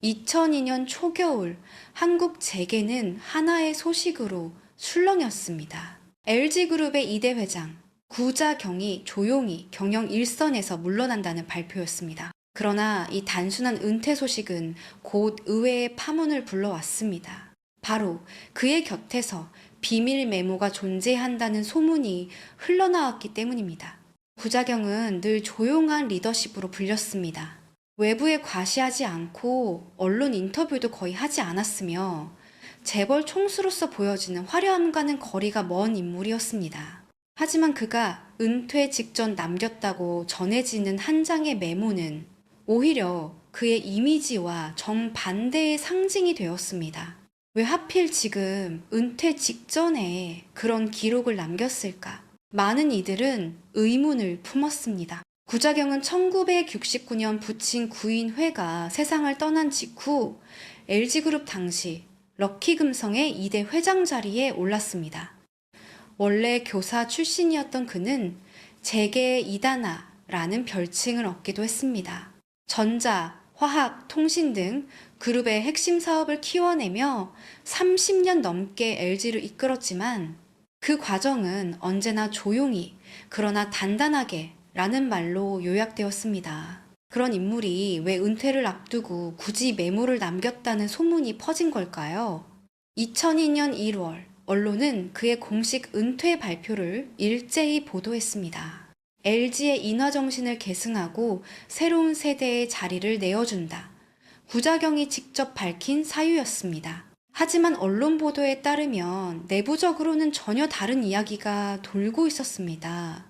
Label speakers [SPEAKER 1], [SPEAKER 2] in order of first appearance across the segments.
[SPEAKER 1] 2002년 초겨울 한국 재계는 하나의 소식으로 술렁였습니다. LG그룹의 이대 회장 구자경이 조용히 경영 일선에서 물러난다는 발표였습니다. 그러나 이 단순한 은퇴 소식은 곧 의회의 파문을 불러왔습니다. 바로 그의 곁에서 비밀 메모가 존재한다는 소문이 흘러나왔기 때문입니다. 구자경은 늘 조용한 리더십으로 불렸습니다. 외부에 과시하지 않고 언론 인터뷰도 거의 하지 않았으며 재벌 총수로서 보여지는 화려함과는 거리가 먼 인물이었습니다. 하지만 그가 은퇴 직전 남겼다고 전해지는 한 장의 메모는 오히려 그의 이미지와 정반대의 상징이 되었습니다. 왜 하필 지금 은퇴 직전에 그런 기록을 남겼을까? 많은 이들은 의문을 품었습니다. 구자경은 1969년 부친 구인회가 세상을 떠난 직후 LG그룹 당시 럭키금성의 2대 회장 자리에 올랐습니다. 원래 교사 출신이었던 그는 재계의 이단아라는 별칭을 얻기도 했습니다. 전자, 화학, 통신 등 그룹의 핵심 사업을 키워내며 30년 넘게 LG를 이끌었지만 그 과정은 언제나 조용히 그러나 단단하게 라는 말로 요약되었습니다. 그런 인물이 왜 은퇴를 앞두고 굳이 메모를 남겼다는 소문이 퍼진 걸까요? 2002년 1월 언론은 그의 공식 은퇴 발표를 일제히 보도했습니다. LG의 인화정신을 계승하고 새로운 세대의 자리를 내어준다. 구자경이 직접 밝힌 사유였습니다. 하지만 언론 보도에 따르면 내부적으로는 전혀 다른 이야기가 돌고 있었습니다.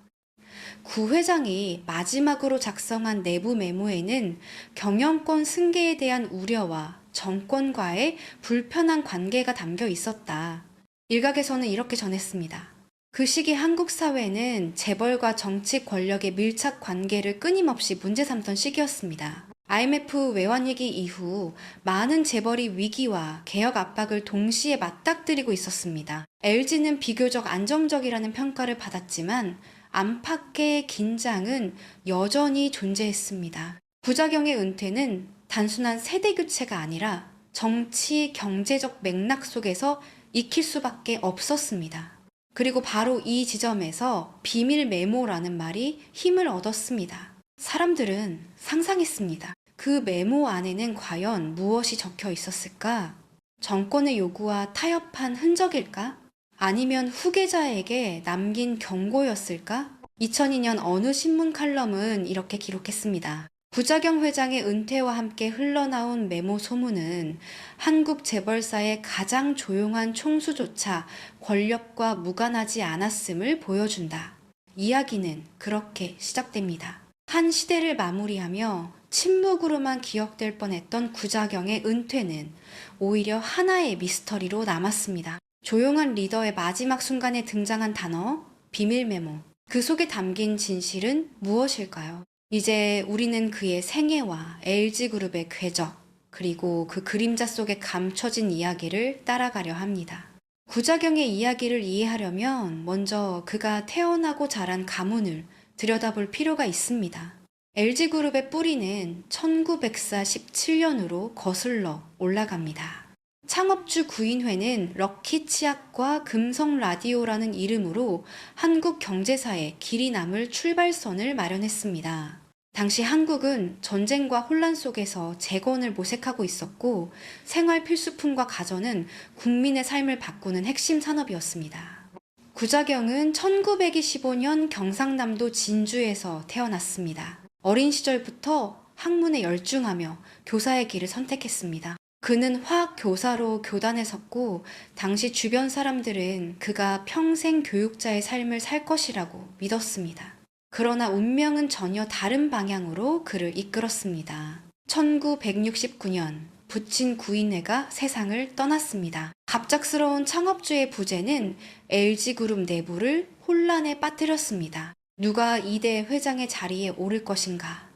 [SPEAKER 1] 구 회장이 마지막으로 작성한 내부 메모에는 경영권 승계에 대한 우려와 정권과의 불편한 관계가 담겨 있었다. 일각에서는 이렇게 전했습니다. 그 시기 한국 사회는 재벌과 정치 권력의 밀착 관계를 끊임없이 문제 삼던 시기였습니다. IMF 외환위기 이후 많은 재벌이 위기와 개혁 압박을 동시에 맞닥뜨리고 있었습니다. LG는 비교적 안정적이라는 평가를 받았지만 안팎의 긴장은 여전히 존재했습니다. 구자경의 은퇴는 단순한 세대 교체가 아니라 정치, 경제적 맥락 속에서 익힐 수밖에 없었습니다. 그리고 바로 이 지점에서 비밀 메모라는 말이 힘을 얻었습니다. 사람들은 상상했습니다. 그 메모 안에는 과연 무엇이 적혀 있었을까? 정권의 요구와 타협한 흔적일까? 아니면 후계자에게 남긴 경고였을까? 2002년 어느 신문 칼럼은 이렇게 기록했습니다. 구자경 회장의 은퇴와 함께 흘러나온 메모 소문은 한국 재벌사의 가장 조용한 총수조차 권력과 무관하지 않았음을 보여준다. 이야기는 그렇게 시작됩니다. 한 시대를 마무리하며 침묵으로만 기억될 뻔했던 구자경의 은퇴는 오히려 하나의 미스터리로 남았습니다. 조용한 리더의 마지막 순간에 등장한 단어, 비밀 메모. 그 속에 담긴 진실은 무엇일까요? 이제 우리는 그의 생애와 LG그룹의 궤적, 그리고 그 그림자 속에 감춰진 이야기를 따라가려 합니다. 구자경의 이야기를 이해하려면 먼저 그가 태어나고 자란 가문을 들여다볼 필요가 있습니다. LG그룹의 뿌리는 1947년으로 거슬러 올라갑니다. 창업주 구인회는 럭키치약과 금성라디오라는 이름으로 한국 경제사에 길이 남을 출발선을 마련했습니다. 당시 한국은 전쟁과 혼란 속에서 재건을 모색하고 있었고 생활 필수품과 가전은 국민의 삶을 바꾸는 핵심 산업이었습니다. 구자경은 1925년 경상남도 진주에서 태어났습니다. 어린 시절부터 학문에 열중하며 교사의 길을 선택했습니다. 그는 화학 교사로 교단에 섰고 당시 주변 사람들은 그가 평생 교육자의 삶을 살 것이라고 믿었습니다. 그러나 운명은 전혀 다른 방향으로 그를 이끌었습니다. 1969년 부친 구인회가 세상을 떠났습니다. 갑작스러운 창업주의 부재는 LG그룹 내부를 혼란에 빠뜨렸습니다. 누가 2대 회장의 자리에 오를 것인가?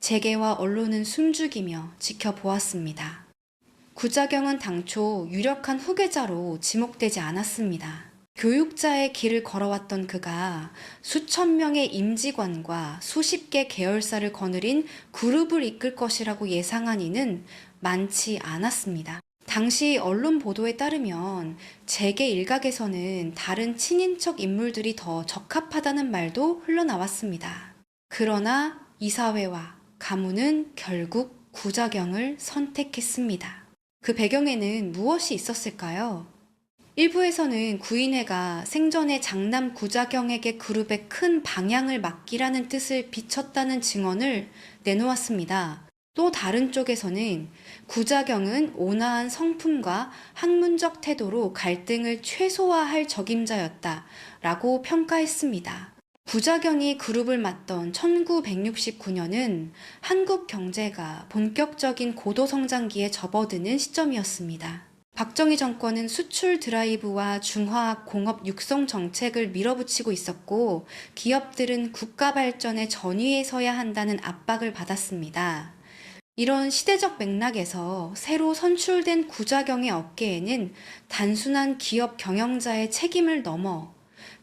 [SPEAKER 1] 재계와 언론은 숨죽이며 지켜보았습니다. 구자경은 당초 유력한 후계자로 지목되지 않았습니다. 교육자의 길을 걸어왔던 그가 수천 명의 임직원과 수십 개 계열사를 거느린 그룹을 이끌 것이라고 예상한 이는 많지 않았습니다. 당시 언론 보도에 따르면 재계 일각에서는 다른 친인척 인물들이 더 적합하다는 말도 흘러나왔습니다. 그러나 이사회와 가문은 결국 구자경을 선택했습니다. 그 배경에는 무엇이 있었을까요? 일부에서는 구인회가 생전에 장남 구자경에게 그룹의 큰 방향을 맡기라는 뜻을 비췄다는 증언을 내놓았습니다. 또 다른 쪽에서는 구자경은 온화한 성품과 학문적 태도로 갈등을 최소화할 적임자였다라고 평가했습니다. 구자경이 그룹을 맡던 1969년은 한국 경제가 본격적인 고도 성장기에 접어드는 시점이었습니다. 박정희 정권은 수출 드라이브와 중화학 공업 육성 정책을 밀어붙이고 있었고 기업들은 국가 발전의 전위에 서야 한다는 압박을 받았습니다. 이런 시대적 맥락에서 새로 선출된 구자경의 어깨에는 단순한 기업 경영자의 책임을 넘어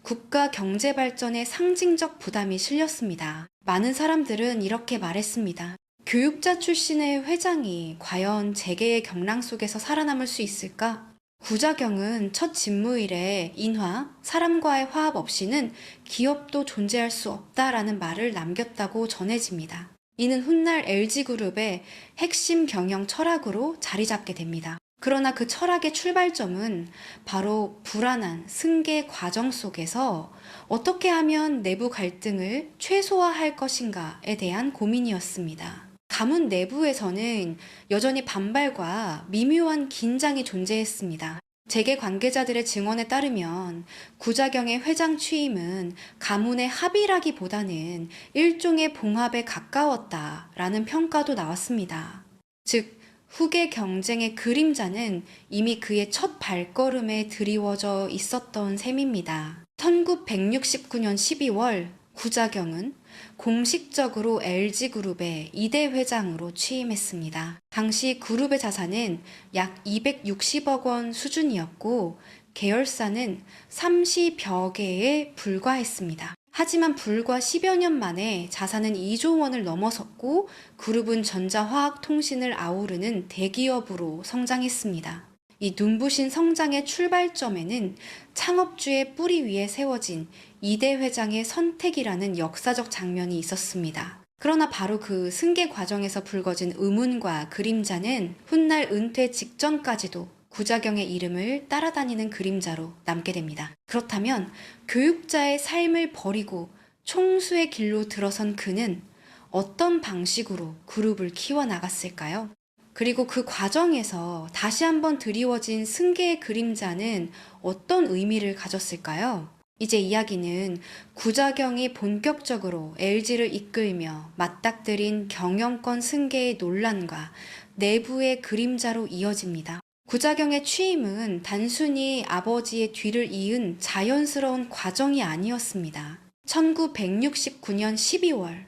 [SPEAKER 1] 국가 경제 발전의 상징적 부담이 실렸습니다. 많은 사람들은 이렇게 말했습니다. 교육자 출신의 회장이 과연 재계의 경랑 속에서 살아남을 수 있을까? 구자경은 첫 직무일에 인화, 사람과의 화합 없이는 기업도 존재할 수 없다라는 말을 남겼다고 전해집니다. 이는 훗날 LG그룹의 핵심 경영 철학으로 자리 잡게 됩니다. 그러나 그 철학의 출발점은 바로 불안한 승계 과정 속에서 어떻게 하면 내부 갈등을 최소화할 것인가에 대한 고민이었습니다. 가문 내부에서는 여전히 반발과 미묘한 긴장이 존재했습니다. 재계 관계자들의 증언에 따르면 구자경의 회장 취임은 가문의 합의라기보다는 일종의 봉합에 가까웠다라는 평가도 나왔습니다. 즉, 후계 경쟁의 그림자는 이미 그의 첫 발걸음에 드리워져 있었던 셈입니다. 1969년 12월 구자경은 공식적으로 LG그룹의 2대 회장으로 취임했습니다. 당시 그룹의 자산은 약 260억 원 수준이었고 계열사는 30여 개에 불과했습니다. 하지만 불과 10여 년 만에 자산은 2조 원을 넘어섰고 그룹은 전자화학통신을 아우르는 대기업으로 성장했습니다. 이 눈부신 성장의 출발점에는 창업주의 뿌리 위에 세워진 2대 회장의 선택이라는 역사적 장면이 있었습니다. 그러나 바로 그 승계 과정에서 불거진 의문과 그림자는 훗날 은퇴 직전까지도 구자경의 이름을 따라다니는 그림자로 남게 됩니다. 그렇다면 교육자의 삶을 버리고 총수의 길로 들어선 그는 어떤 방식으로 그룹을 키워나갔을까요? 그리고 그 과정에서 다시 한번 드리워진 승계의 그림자는 어떤 의미를 가졌을까요? 이제 이야기는 구자경이 본격적으로 LG를 이끌며 맞닥뜨린 경영권 승계의 논란과 내부의 그림자로 이어집니다. 구자경의 취임은 단순히 아버지의 뒤를 이은 자연스러운 과정이 아니었습니다. 1969년 12월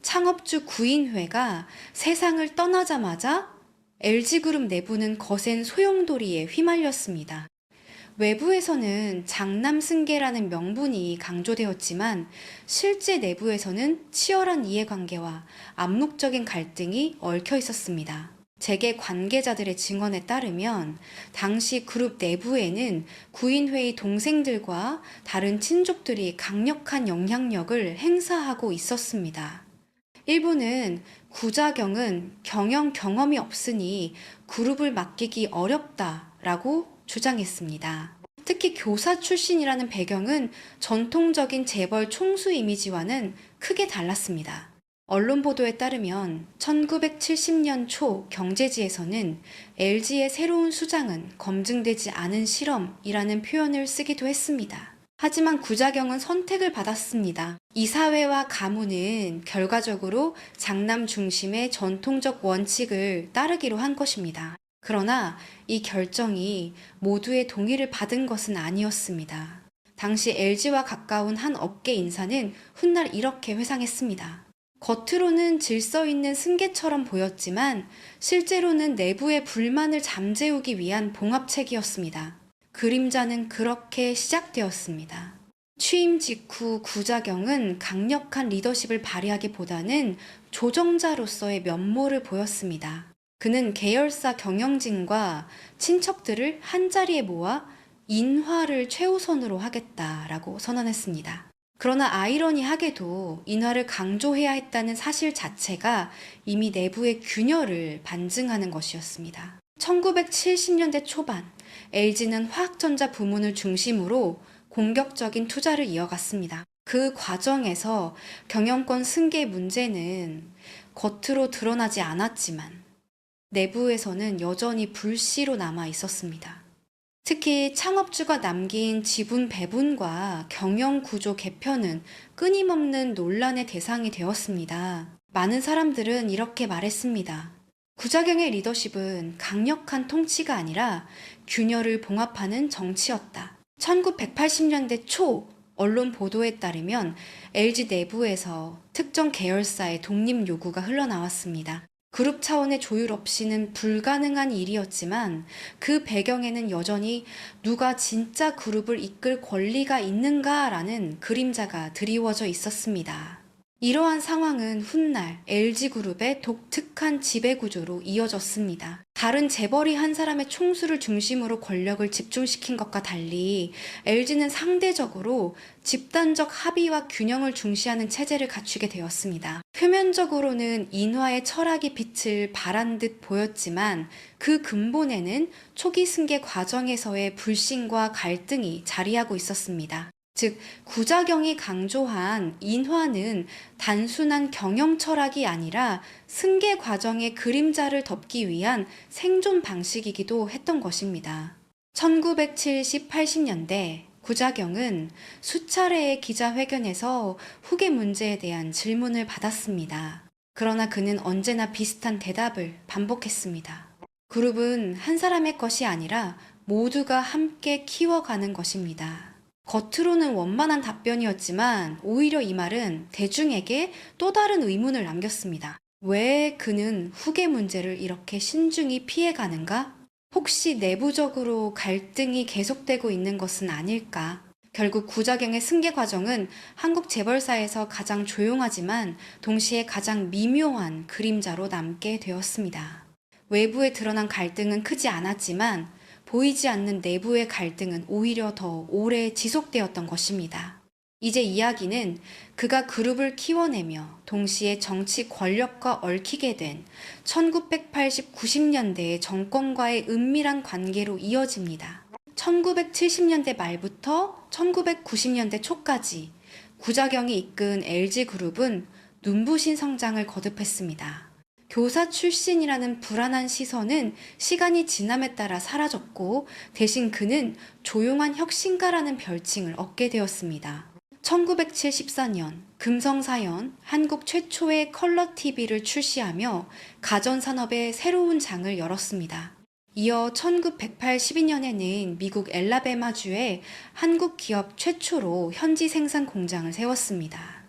[SPEAKER 1] 창업주 구인회가 세상을 떠나자마자 LG그룹 내부는 거센 소용돌이에 휘말렸습니다. 외부에서는 장남 승계라는 명분이 강조되었지만 실제 내부에서는 치열한 이해관계와 암묵적인 갈등이 얽혀 있었습니다. 재계 관계자들의 증언에 따르면 당시 그룹 내부에는 구인회의 동생들과 다른 친족들이 강력한 영향력을 행사하고 있었습니다. 일부는 구자경은 경영 경험이 없으니 그룹을 맡기기 어렵다라고 주장했습니다. 특히 교사 출신이라는 배경은 전통적인 재벌 총수 이미지와는 크게 달랐습니다. 언론 보도에 따르면 1970년 초 경제지에서는 LG의 새로운 수장은 검증되지 않은 실험이라는 표현을 쓰기도 했습니다. 하지만 구자경은 선택을 받았습니다. 이사회와 가문은 결과적으로 장남 중심의 전통적 원칙을 따르기로 한 것입니다. 그러나 이 결정이 모두의 동의를 받은 것은 아니었습니다. 당시 LG와 가까운 한 업계 인사는 훗날 이렇게 회상했습니다. 겉으로는 질서 있는 승계처럼 보였지만 실제로는 내부의 불만을 잠재우기 위한 봉합책이었습니다. 그림자는 그렇게 시작되었습니다. 취임 직후 구자경은 강력한 리더십을 발휘하기보다는 조정자로서의 면모를 보였습니다. 그는 계열사 경영진과 친척들을 한자리에 모아 인화를 최우선으로 하겠다라고 선언했습니다. 그러나 아이러니하게도 인화를 강조해야 했다는 사실 자체가 이미 내부의 균열을 반증하는 것이었습니다. 1970년대 초반, LG는 화학전자 부문을 중심으로 공격적인 투자를 이어갔습니다. 그 과정에서 경영권 승계 문제는 겉으로 드러나지 않았지만 내부에서는 여전히 불씨로 남아 있었습니다. 특히 창업주가 남긴 지분 배분과 경영 구조 개편은 끊임없는 논란의 대상이 되었습니다. 많은 사람들은 이렇게 말했습니다. 구자경의 리더십은 강력한 통치가 아니라 균열을 봉합하는 정치였다. 1980년대 초 언론 보도에 따르면 LG 내부에서 특정 계열사의 독립 요구가 흘러나왔습니다. 그룹 차원의 조율 없이는 불가능한 일이었지만 그 배경에는 여전히 누가 진짜 그룹을 이끌 권리가 있는가라는 그림자가 드리워져 있었습니다. 이러한 상황은 훗날 LG그룹의 독특한 지배구조로 이어졌습니다. 다른 재벌이 한 사람의 총수를 중심으로 권력을 집중시킨 것과 달리 LG는 상대적으로 집단적 합의와 균형을 중시하는 체제를 갖추게 되었습니다. 표면적으로는 인화의 철학이 빛을 발한 듯 보였지만 그 근본에는 초기 승계 과정에서의 불신과 갈등이 자리하고 있었습니다. 즉, 구자경이 강조한 인화는 단순한 경영 철학이 아니라 승계 과정의 그림자를 덮기 위한 생존 방식이기도 했던 것입니다. 1970, 80년대 구자경은 수차례의 기자회견에서 후계 문제에 대한 질문을 받았습니다. 그러나 그는 언제나 비슷한 대답을 반복했습니다. 그룹은 한 사람의 것이 아니라 모두가 함께 키워가는 것입니다. 겉으로는 원만한 답변이었지만 오히려 이 말은 대중에게 또 다른 의문을 남겼습니다. 왜 그는 후계 문제를 이렇게 신중히 피해가는가? 혹시 내부적으로 갈등이 계속되고 있는 것은 아닐까? 결국 구자경의 승계 과정은 한국 재벌사에서 가장 조용하지만 동시에 가장 미묘한 그림자로 남게 되었습니다. 외부에 드러난 갈등은 크지 않았지만 보이지 않는 내부의 갈등은 오히려 더 오래 지속되었던 것입니다. 이제 이야기는 그가 그룹을 키워내며 동시에 정치 권력과 얽히게 된 1980, 90년대의 정권과의 은밀한 관계로 이어집니다. 1970년대 말부터 1990년대 초까지 구자경이 이끈 LG그룹은 눈부신 성장을 거듭했습니다. 교사 출신이라는 불안한 시선은 시간이 지남에 따라 사라졌고 대신 그는 조용한 혁신가라는 별칭을 얻게 되었습니다. 1974년 금성사연 한국 최초의 컬러 TV를 출시하며 가전산업의 새로운 장을 열었습니다. 이어 1982년에는 미국 엘라베마주에 한국 기업 최초로 현지 생산 공장을 세웠습니다.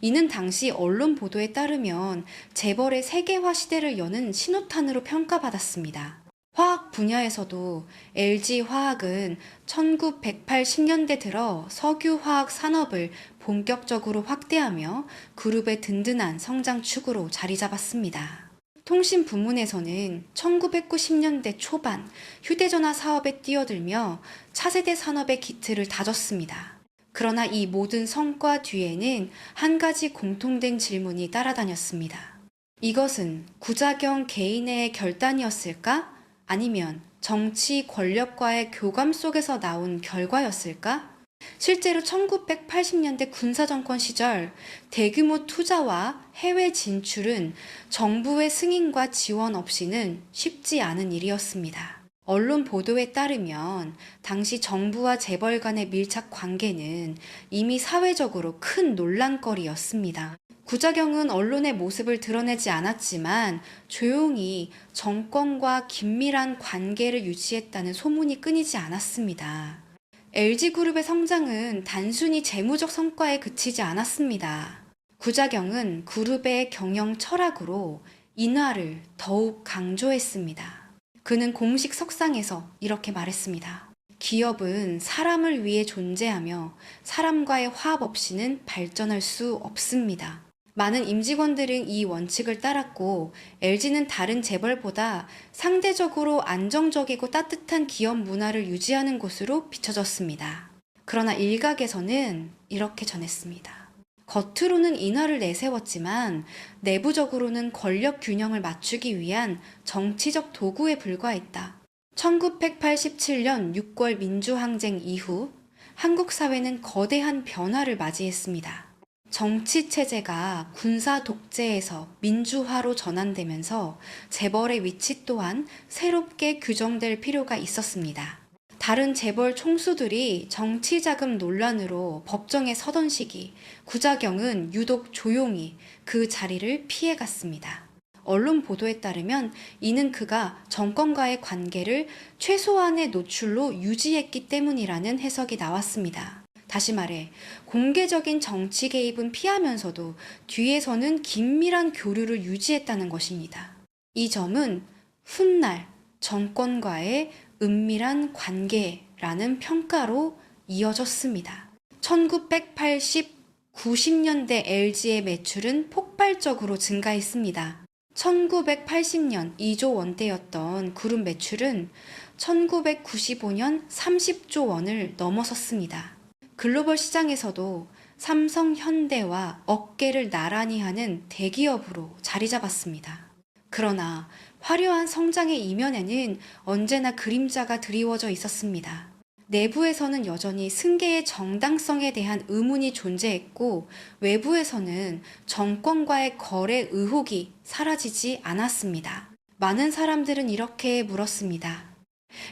[SPEAKER 1] 이는 당시 언론 보도에 따르면 재벌의 세계화 시대를 여는 신호탄으로 평가받았습니다. 화학 분야에서도 LG화학은 1980년대 들어 석유화학 산업을 본격적으로 확대하며 그룹의 든든한 성장축으로 자리 잡았습니다. 통신 부문에서는 1990년대 초반 휴대전화 사업에 뛰어들며 차세대 산업의 기틀을 다졌습니다. 그러나 이 모든 성과 뒤에는 한 가지 공통된 질문이 따라다녔습니다. 이것은 구자경 개인의 결단이었을까? 아니면 정치 권력과의 교감 속에서 나온 결과였을까? 실제로 1980년대 군사정권 시절 대규모 투자와 해외 진출은 정부의 승인과 지원 없이는 쉽지 않은 일이었습니다. 언론 보도에 따르면 당시 정부와 재벌 간의 밀착 관계는 이미 사회적으로 큰 논란거리였습니다. 구자경은 언론의 모습을 드러내지 않았지만 조용히 정권과 긴밀한 관계를 유지했다는 소문이 끊이지 않았습니다. LG그룹의 성장은 단순히 재무적 성과에 그치지 않았습니다. 구자경은 그룹의 경영 철학으로 인화를 더욱 강조했습니다. 그는 공식 석상에서 이렇게 말했습니다. 기업은 사람을 위해 존재하며 사람과의 화합 없이는 발전할 수 없습니다. 많은 임직원들은 이 원칙을 따랐고 LG는 다른 재벌보다 상대적으로 안정적이고 따뜻한 기업 문화를 유지하는 곳으로 비춰졌습니다. 그러나 일각에서는 이렇게 전했습니다. 겉으로는 인화를 내세웠지만 내부적으로는 권력 균형을 맞추기 위한 정치적 도구에 불과했다. 1987년 6월 민주항쟁 이후 한국 사회는 거대한 변화를 맞이했습니다. 정치 체제가 군사 독재에서 민주화로 전환되면서 재벌의 위치 또한 새롭게 규정될 필요가 있었습니다. 다른 재벌 총수들이 정치 자금 논란으로 법정에 서던 시기, 구자경은 유독 조용히 그 자리를 피해갔습니다. 언론 보도에 따르면 이는 그가 정권과의 관계를 최소한의 노출로 유지했기 때문이라는 해석이 나왔습니다. 다시 말해, 공개적인 정치 개입은 피하면서도 뒤에서는 긴밀한 교류를 유지했다는 것입니다. 이 점은 훗날 정권과의 은밀한 관계라는 평가로 이어졌습니다. 1980, 90년대 LG의 매출은 폭발적으로 증가했습니다. 1980년 2조 원대였던 그룹 매출은 1995년 30조 원을 넘어섰습니다. 글로벌 시장에서도 삼성, 현대와 어깨를 나란히 하는 대기업으로 자리 잡았습니다. 그러나 화려한 성장의 이면에는 언제나 그림자가 드리워져 있었습니다. 내부에서는 여전히 승계의 정당성에 대한 의문이 존재했고, 외부에서는 정권과의 거래 의혹이 사라지지 않았습니다. 많은 사람들은 이렇게 물었습니다.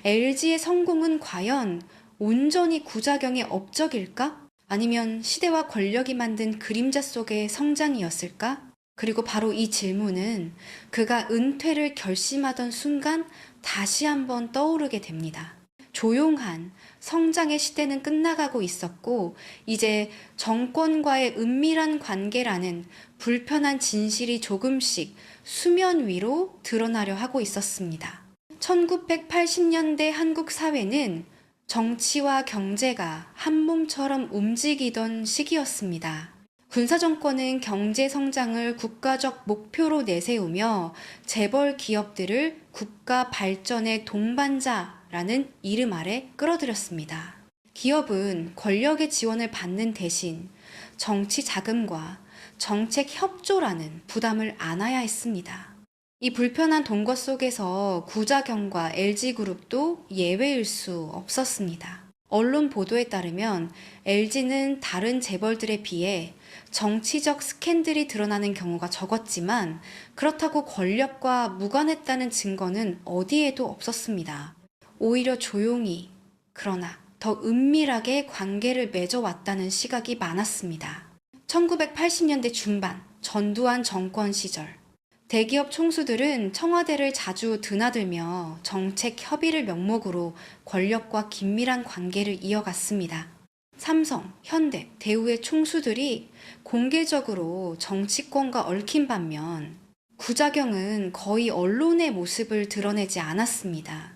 [SPEAKER 1] LG의 성공은 과연 온전히 구자경의 업적일까? 아니면 시대와 권력이 만든 그림자 속의 성장이었을까? 그리고 바로 이 질문은 그가 은퇴를 결심하던 순간 다시 한번 떠오르게 됩니다. 조용한 성장의 시대는 끝나가고 있었고, 이제 정권과의 은밀한 관계라는 불편한 진실이 조금씩 수면 위로 드러나려 하고 있었습니다. 1980년대 한국 사회는 정치와 경제가 한 몸처럼 움직이던 시기였습니다. 군사정권은 경제 성장을 국가적 목표로 내세우며 재벌 기업들을 국가 발전의 동반자라는 이름 아래 끌어들였습니다. 기업은 권력의 지원을 받는 대신 정치 자금과 정책 협조라는 부담을 안아야 했습니다. 이 불편한 동거 속에서 구자경과 LG그룹도 예외일 수 없었습니다. 언론 보도에 따르면 LG는 다른 재벌들에 비해 정치적 스캔들이 드러나는 경우가 적었지만, 그렇다고 권력과 무관했다는 증거는 어디에도 없었습니다. 오히려 조용히, 그러나 더 은밀하게 관계를 맺어왔다는 시각이 많았습니다. 1980년대 중반 전두환 정권 시절, 대기업 총수들은 청와대를 자주 드나들며 정책 협의를 명목으로 권력과 긴밀한 관계를 이어갔습니다. 삼성, 현대, 대우의 총수들이 공개적으로 정치권과 얽힌 반면 구자경은 거의 언론의 모습을 드러내지 않았습니다.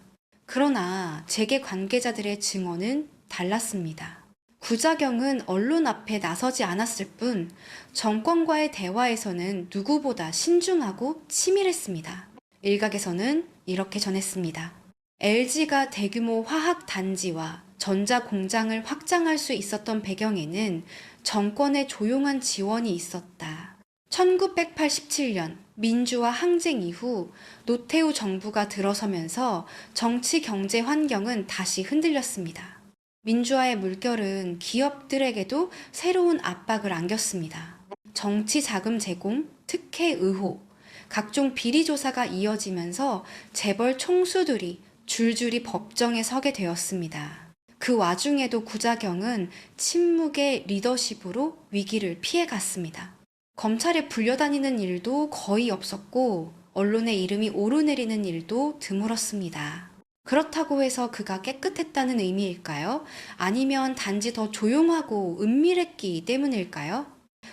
[SPEAKER 1] 그러나 재계 관계자들의 증언은 달랐습니다. 구자경은 언론 앞에 나서지 않았을 뿐 정권과의 대화에서는 누구보다 신중하고 치밀했습니다. 일각에서는 이렇게 전했습니다. LG가 대규모 화학 단지와 전자 공장을 확장할 수 있었던 배경에는 정권의 조용한 지원이 있었다. 1987년 민주화 항쟁 이후 노태우 정부가 들어서면서 정치 경제 환경은 다시 흔들렸습니다. 민주화의 물결은 기업들에게도 새로운 압박을 안겼습니다. 정치 자금 제공, 특혜 의혹, 각종 비리 조사가 이어지면서 재벌 총수들이 줄줄이 법정에 서게 되었습니다. 그 와중에도 구자경은 침묵의 리더십으로 위기를 피해갔습니다. 검찰에 불려다니는 일도 거의 없었고, 언론의 이름이 오르내리는 일도 드물었습니다. 그렇다고 해서 그가 깨끗했다는 의미일까요? 아니면 단지 더 조용하고 은밀했기 때문일까요?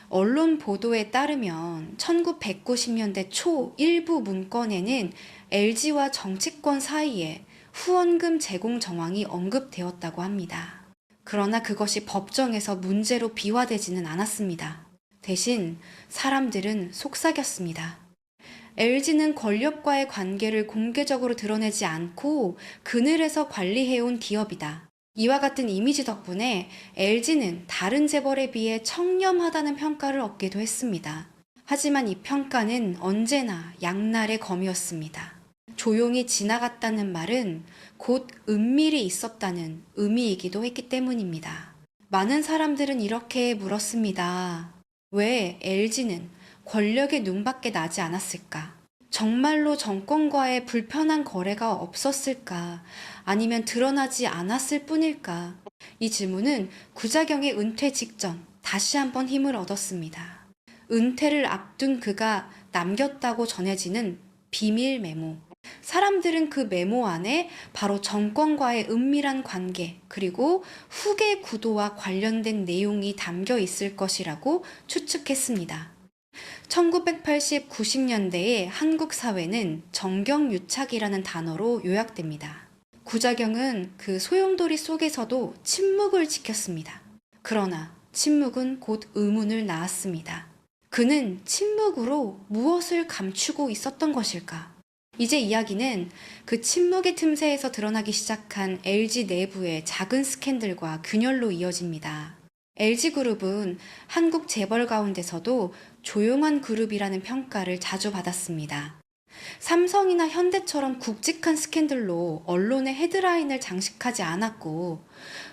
[SPEAKER 1] 언론 보도에 따르면 1990년대 초 일부 문건에는 LG와 정치권 사이에 후원금 제공 정황이 언급되었다고 합니다. 그러나 그것이 법정에서 문제로 비화되지는 않았습니다. 대신 사람들은 속삭였습니다. LG는 권력과의 관계를 공개적으로 드러내지 않고 그늘에서 관리해온 기업이다. 이와 같은 이미지 덕분에 LG는 다른 재벌에 비해 청렴하다는 평가를 얻기도 했습니다. 하지만 이 평가는 언제나 양날의 검이었습니다. 조용히 지나갔다는 말은 곧 은밀히 있었다는 의미이기도 했기 때문입니다. 많은 사람들은 이렇게 물었습니다. 왜 LG는 권력의 눈밖에 나지 않았을까? 정말로 정권과의 불편한 거래가 없었을까? 아니면 드러나지 않았을 뿐일까? 이 질문은 구자경의 은퇴 직전 다시 한번 힘을 얻었습니다. 은퇴를 앞둔 그가 남겼다고 전해지는 비밀 메모. 사람들은 그 메모 안에 바로 정권과의 은밀한 관계, 그리고 후계 구도와 관련된 내용이 담겨 있을 것이라고 추측했습니다. 1980, 90년대의 한국 사회는 정경유착이라는 단어로 요약됩니다. 구자경은 그 소용돌이 속에서도 침묵을 지켰습니다. 그러나 침묵은 곧 의문을 낳았습니다. 그는 침묵으로 무엇을 감추고 있었던 것일까? 이제 이야기는 그 침묵의 틈새에서 드러나기 시작한 LG 내부의 작은 스캔들과 균열로 이어집니다. LG그룹은 한국 재벌 가운데서도 조용한 그룹이라는 평가를 자주 받았습니다. 삼성이나 현대처럼 굵직한 스캔들로 언론의 헤드라인을 장식하지 않았고,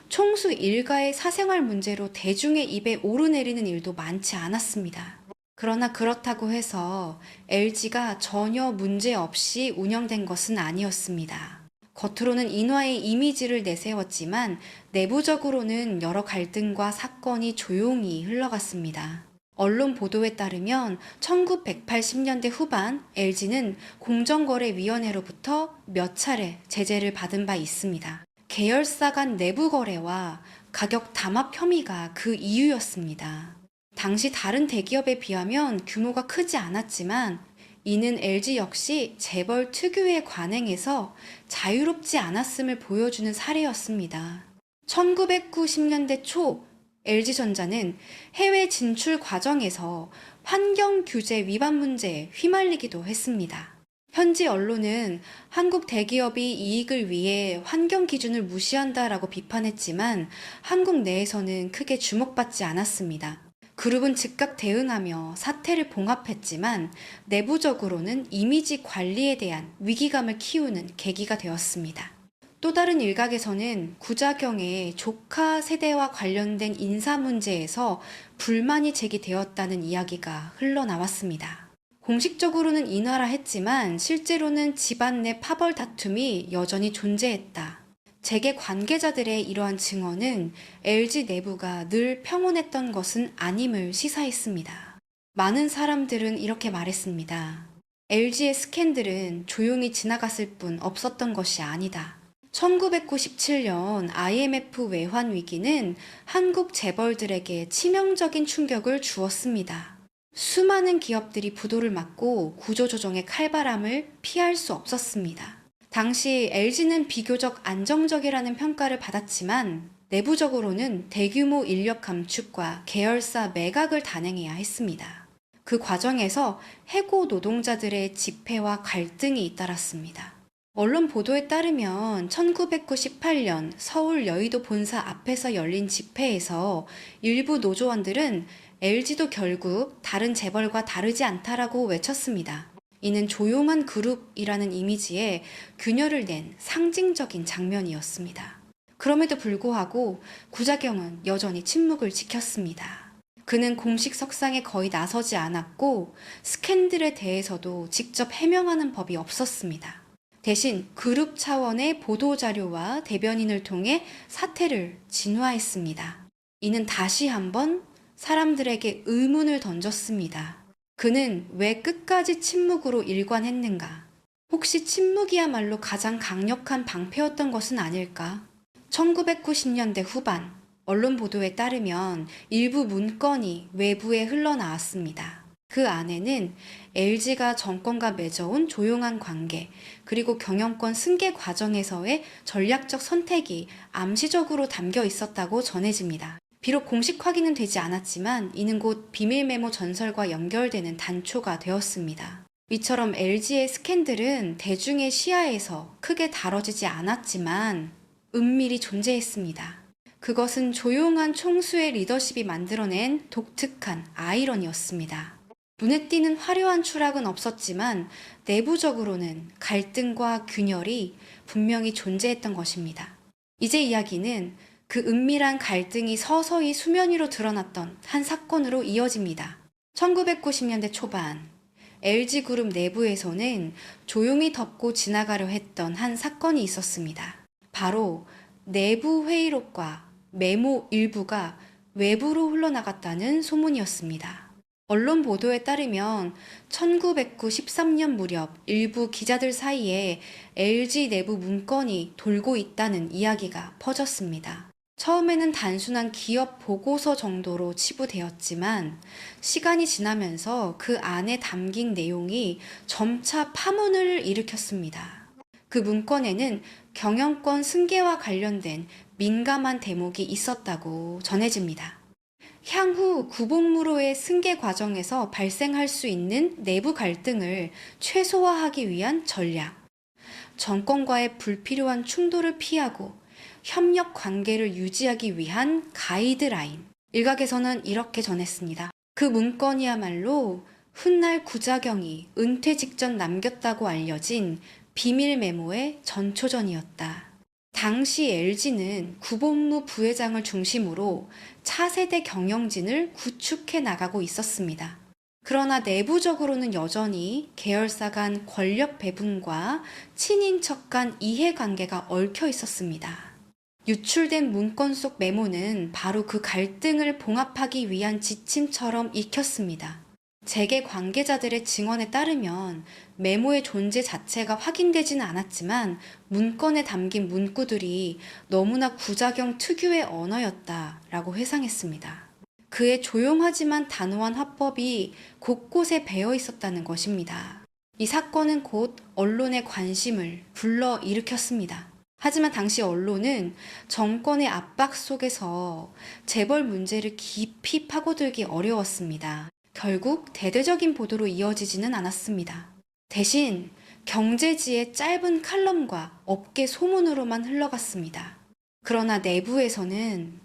[SPEAKER 1] 총수 일가의 사생활 문제로 대중의 입에 오르내리는 일도 많지 않았습니다. 그러나 그렇다고 해서 LG가 전혀 문제 없이 운영된 것은 아니었습니다. 겉으로는 인화의 이미지를 내세웠지만 내부적으로는 여러 갈등과 사건이 조용히 흘러갔습니다. 언론 보도에 따르면 1980년대 후반 LG는 공정거래위원회로부터 몇 차례 제재를 받은 바 있습니다. 계열사 간 내부 거래와 가격 담합 혐의가 그 이유였습니다. 당시 다른 대기업에 비하면 규모가 크지 않았지만 이는 LG 역시 재벌 특유의 관행에서 자유롭지 않았음을 보여주는 사례였습니다. 1990년대 초 LG전자는 해외 진출 과정에서 환경 규제 위반 문제에 휘말리기도 했습니다. 현지 언론은 한국 대기업이 이익을 위해 환경 기준을 무시한다라고 비판했지만 한국 내에서는 크게 주목받지 않았습니다. 그룹은 즉각 대응하며 사태를 봉합했지만 내부적으로는 이미지 관리에 대한 위기감을 키우는 계기가 되었습니다. 또 다른 일각에서는 구자경의 조카 세대와 관련된 인사 문제에서 불만이 제기되었다는 이야기가 흘러나왔습니다. 공식적으로는 인하라 했지만 실제로는 집안 내 파벌 다툼이 여전히 존재했다. 재계 관계자들의 이러한 증언은 LG 내부가 늘 평온했던 것은 아님을 시사했습니다. 많은 사람들은 이렇게 말했습니다. LG의 스캔들은 조용히 지나갔을 뿐 없었던 것이 아니다. 1997년 IMF 외환 위기는 한국 재벌들에게 치명적인 충격을 주었습니다. 수많은 기업들이 부도를 맞고 구조조정의 칼바람을 피할 수 없었습니다. 당시 LG는 비교적 안정적이라는 평가를 받았지만 내부적으로는 대규모 인력 감축과 계열사 매각을 단행해야 했습니다. 그 과정에서 해고 노동자들의 집회와 갈등이 잇따랐습니다. 언론 보도에 따르면 1998년 서울 여의도 본사 앞에서 열린 집회에서 일부 노조원들은 LG도 결국 다른 재벌과 다르지 않다라고 외쳤습니다. 이는 조용한 그룹이라는 이미지에 균열을 낸 상징적인 장면이었습니다. 그럼에도 불구하고 구자경은 여전히 침묵을 지켰습니다. 그는 공식 석상에 거의 나서지 않았고 스캔들에 대해서도 직접 해명하는 법이 없었습니다. 대신 그룹 차원의 보도자료와 대변인을 통해 사태를 진화했습니다. 이는 다시 한번 사람들에게 의문을 던졌습니다. 그는 왜 끝까지 침묵으로 일관했는가? 혹시 침묵이야말로 가장 강력한 방패였던 것은 아닐까? 1990년대 후반, 언론 보도에 따르면 일부 문건이 외부에 흘러나왔습니다. 그 안에는 LG가 정권과 맺어온 조용한 관계, 그리고 경영권 승계 과정에서의 전략적 선택이 암시적으로 담겨 있었다고 전해집니다. 비록 공식 확인은 되지 않았지만 이는 곧 비밀 메모 전설과 연결되는 단초가 되었습니다. 이처럼 LG의 스캔들은 대중의 시야에서 크게 다뤄지지 않았지만 은밀히 존재했습니다. 그것은 조용한 총수의 리더십이 만들어낸 독특한 아이러니였습니다. 눈에 띄는 화려한 추락은 없었지만 내부적으로는 갈등과 균열이 분명히 존재했던 것입니다. 이제 이야기는 그 은밀한 갈등이 서서히 수면 위로 드러났던 한 사건으로 이어집니다. 1990년대 초반 LG그룹 내부에서는 조용히 덮고 지나가려 했던 한 사건이 있었습니다. 바로 내부 회의록과 메모 일부가 외부로 흘러나갔다는 소문이었습니다. 언론 보도에 따르면 1993년 무렵 일부 기자들 사이에 LG 내부 문건이 돌고 있다는 이야기가 퍼졌습니다. 처음에는 단순한 기업 보고서 정도로 치부되었지만 시간이 지나면서 그 안에 담긴 내용이 점차 파문을 일으켰습니다. 그 문건에는 경영권 승계와 관련된 민감한 대목이 있었다고 전해집니다. 향후 구본무로의 승계 과정에서 발생할 수 있는 내부 갈등을 최소화하기 위한 전략, 정권과의 불필요한 충돌을 피하고 협력 관계를 유지하기 위한 가이드라인. 일각에서는 이렇게 전했습니다. 그 문건이야말로 훗날 구자경이 은퇴 직전 남겼다고 알려진 비밀 메모의 전초전이었다. 당시 LG는 구본무 부회장을 중심으로 차세대 경영진을 구축해 나가고 있었습니다. 그러나 내부적으로는 여전히 계열사 간 권력 배분과 친인척 간 이해관계가 얽혀 있었습니다. 유출된 문건 속 메모는 바로 그 갈등을 봉합하기 위한 지침처럼 익혔습니다. 재계 관계자들의 증언에 따르면 메모의 존재 자체가 확인되지는 않았지만 문건에 담긴 문구들이 너무나 구자경 특유의 언어였다라고 회상했습니다. 그의 조용하지만 단호한 화법이 곳곳에 배어 있었다는 것입니다. 이 사건은 곧 언론의 관심을 불러일으켰습니다. 하지만 당시 언론은 정권의 압박 속에서 재벌 문제를 깊이 파고들기 어려웠습니다. 결국 대대적인 보도로 이어지지는 않았습니다. 대신 경제지의 짧은 칼럼과 업계 소문으로만 흘러갔습니다. 그러나 내부에서는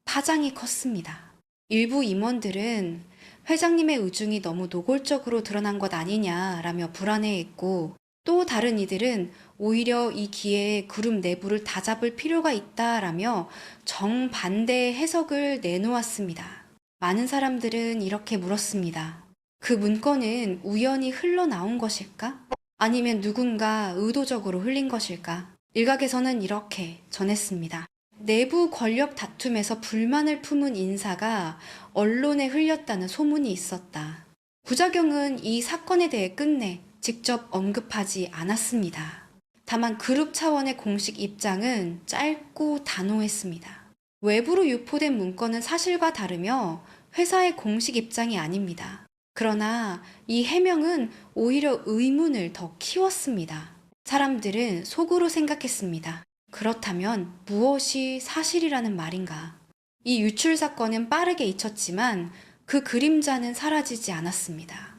[SPEAKER 1] 파장이 컸습니다. 일부 임원들은 회장님의 의중이 너무 노골적으로 드러난 것 아니냐라며 불안해했고, 또 다른 이들은 오히려 이 기회에 그룹 내부를 다잡을 필요가 있다라며 정반대의 해석을 내놓았습니다. 많은 사람들은 이렇게 물었습니다. 그 문건은 우연히 흘러나온 것일까? 아니면 누군가 의도적으로 흘린 것일까? 일각에서는 이렇게 전했습니다. 내부 권력 다툼에서 불만을 품은 인사가 언론에 흘렸다는 소문이 있었다. 구자경은 이 사건에 대해 끝내 직접 언급하지 않았습니다. 다만 그룹 차원의 공식 입장은 짧고 단호했습니다. 외부로 유포된 문건은 사실과 다르며 회사의 공식 입장이 아닙니다. 그러나 이 해명은 오히려 의문을 더 키웠습니다. 사람들은 속으로 생각했습니다. 그렇다면 무엇이 사실이라는 말인가? 이 유출 사건은 빠르게 잊혔지만 그 그림자는 사라지지 않았습니다.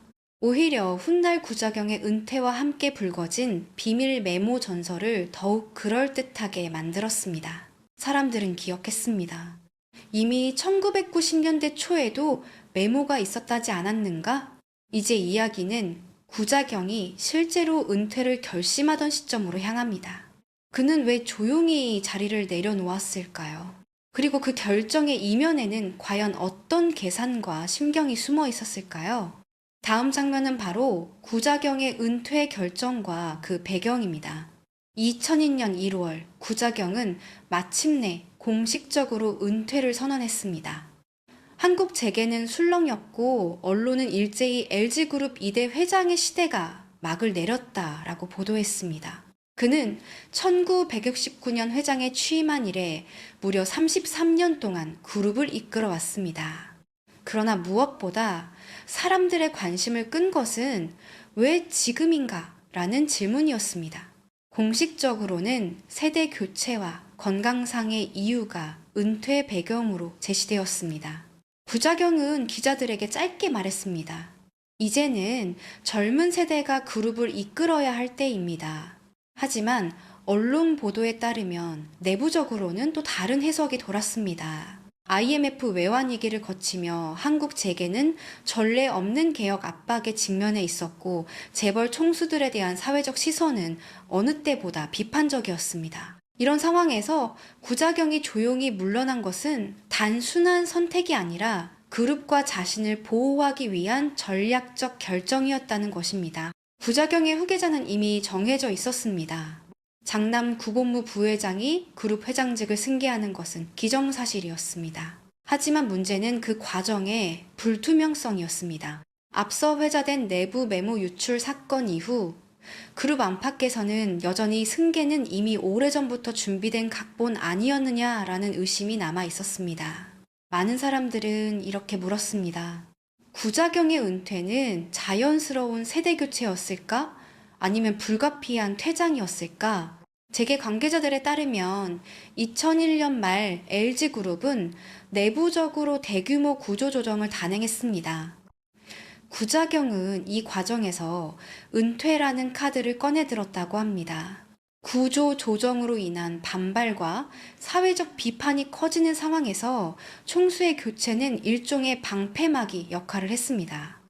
[SPEAKER 1] 오히려 훗날 구자경의 은퇴와 함께 불거진 비밀 메모 전설을 더욱 그럴듯하게 만들었습니다. 사람들은 기억했습니다. 이미 1990년대 초에도 메모가 있었다지 않았는가? 이제 이야기는 구자경이 실제로 은퇴를 결심하던 시점으로 향합니다. 그는 왜 조용히 자리를 내려놓았을까요? 그리고 그 결정의 이면에는 과연 어떤 계산과 심경이 숨어 있었을까요? 다음 장면은 바로 구자경의 은퇴 결정과 그 배경입니다. 2002년 1월 구자경은 마침내 공식적으로 은퇴를 선언했습니다. 한국 재계는 술렁였고 언론은 일제히 LG그룹 2대 회장의 시대가 막을 내렸다라고 보도했습니다. 그는 1969년 회장에 취임한 이래 무려 33년 동안 그룹을 이끌어 왔습니다. 그러나 무엇보다 사람들의 관심을 끈 것은 왜 지금인가? 라는 질문이었습니다. 공식적으로는 세대 교체와 건강상의 이유가 은퇴 배경으로 제시되었습니다. 부작용은 기자들에게 짧게 말했습니다. 이제는 젊은 세대가 그룹을 이끌어야 할 때입니다. 하지만 언론 보도에 따르면 내부적으로는 또 다른 해석이 돌았습니다. IMF 외환위기를 거치며 한국 재계는 전례 없는 개혁 압박에 직면해 있었고 재벌 총수들에 대한 사회적 시선은 어느 때보다 비판적이었습니다. 이런 상황에서 구자경이 조용히 물러난 것은 단순한 선택이 아니라 그룹과 자신을 보호하기 위한 전략적 결정이었다는 것입니다. 구자경의 후계자는 이미 정해져 있었습니다. 장남 구본무 부회장이 그룹 회장직을 승계하는 것은 기정사실이었습니다. 하지만 문제는 그 과정의 불투명성이었습니다. 앞서 회자된 내부 메모 유출 사건 이후 그룹 안팎에서는 여전히 승계는 이미 오래전부터 준비된 각본 아니었느냐라는 의심이 남아 있었습니다. 많은 사람들은 이렇게 물었습니다. 구자경의 은퇴는 자연스러운 세대 교체였을까? 아니면 불가피한 퇴장이었을까? 재계 관계자들에 따르면 2001년 말 LG그룹은 내부적으로 대규모 구조조정을 단행했습니다. 구자경은 이 과정에서 은퇴라는 카드를 꺼내들었다고 합니다. 구조 조정으로 인한 반발과 사회적 비판이 커지는 상황에서 총수의 교체는 일종의 방패막이 역할을 했습니다.